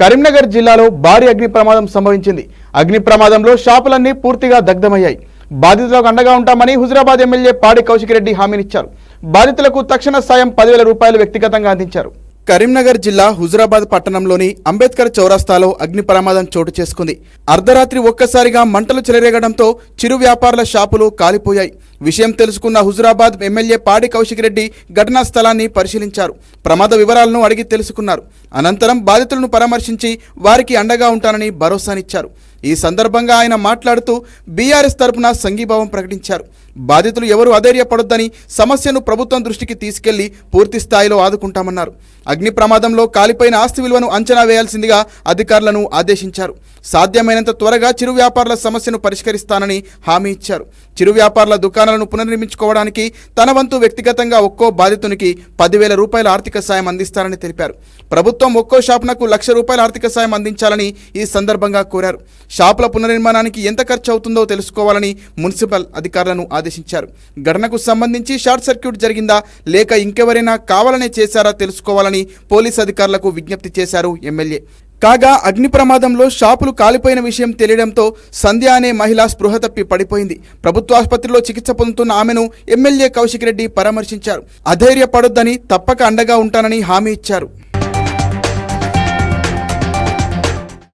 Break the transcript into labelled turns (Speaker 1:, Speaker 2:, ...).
Speaker 1: కరీంనగర్ జిల్లాలో భారీ అగ్ని ప్రమాదం సంభవించింది. అగ్ని ప్రమాదంలో షాపులన్నీ పూర్తిగా దగ్ధమయ్యాయి. బాధితులకు అండగా ఉంటామని హుజురాబాద్ ఎమ్మెల్యే పాడి కౌశిక్ రెడ్డి హామీనిచ్చారు. బాధితులకు తక్షణ సాయం 10,000 రూపాయలు వ్యక్తిగతంగా అందించారు. కరీంనగర్ జిల్లా హుజురాబాద్ పట్టణంలోని అంబేద్కర్ చౌరస్తాలో అగ్ని ప్రమాదం చోటు చేసుకుంది. అర్ధరాత్రి ఒక్కసారిగా మంటలు చెలరేగడంతో చిరు వ్యాపారుల షాపులు కాలిపోయాయి. విషయం తెలుసుకున్న హుజురాబాద్ ఎమ్మెల్యే పాడి కౌశిక్ రెడ్డి ఘటనా స్థలాన్ని పరిశీలించారు. ప్రమాద వివరాలను అడిగి తెలుసుకున్నారు. అనంతరం బాధితులను పరామర్శించి వారికి అండగా ఉంటానని భరోసానిచ్చారు. ఈ సందర్భంగా ఆయన మాట్లాడుతూ బీఆర్ఎస్ తరపున సంఘీభావం ప్రకటించారు. బాధితులు ఎవరూ అధైర్యపడొద్దని, సమస్యను ప్రభుత్వం దృష్టికి తీసుకెళ్లి పూర్తి స్థాయిలో ఆదుకుంటామన్నారు. అగ్ని ప్రమాదంలో కాలిపోయిన ఆస్తి విలువను అంచనా వేయాల్సిందిగా అధికారులను ఆదేశించారు. సాధ్యమైనంత త్వరగా చిరు వ్యాపారుల సమస్యను పరిష్కరిస్తానని హామీ ఇచ్చారు. చిరు వ్యాపారుల దుకాణాలను పునర్నిర్మించుకోవడానికి తన వంతు వ్యక్తిగతంగా ఒక్కో బాధితునికి 10,000 రూపాయల ఆర్థిక సాయం అందిస్తారని తెలిపారు. ప్రభుత్వం ఒక్కో షాపునకు ₹1,00,000 ఆర్థిక సాయం అందించాలని ఈ సందర్భంగా కోరారు. షాపుల పునర్నిర్మాణానికి ఎంత ఖర్చు అవుతుందో తెలుసుకోవాలని మున్సిపల్ అధికారులను ఆదేశించారు. ఘటనకు సంబంధించి షార్ట్ సర్క్యూట్ జరిగిందా లేక ఇంకెవరైనా కావాలనే చేశారా తెలుసుకోవాలని పోలీసు అధికారులకు విజ్ఞప్తి చేశారు ఎమ్మెల్యే. కాగా అగ్ని ప్రమాదంలో షాపులు కాలిపోయిన విషయం తెలియడంతో సంధ్య అనే మహిళ స్పృహ తప్పి పడిపోయింది. ప్రభుత్వ ఆసుపత్రిలో చికిత్స పొందుతున్న ఆమెను ఎమ్మెల్యే కౌశిక్ రెడ్డి పరామర్శించారు. అధైర్యపడొద్దని, తప్పక అండగా ఉంటానని హామీ ఇచ్చారు.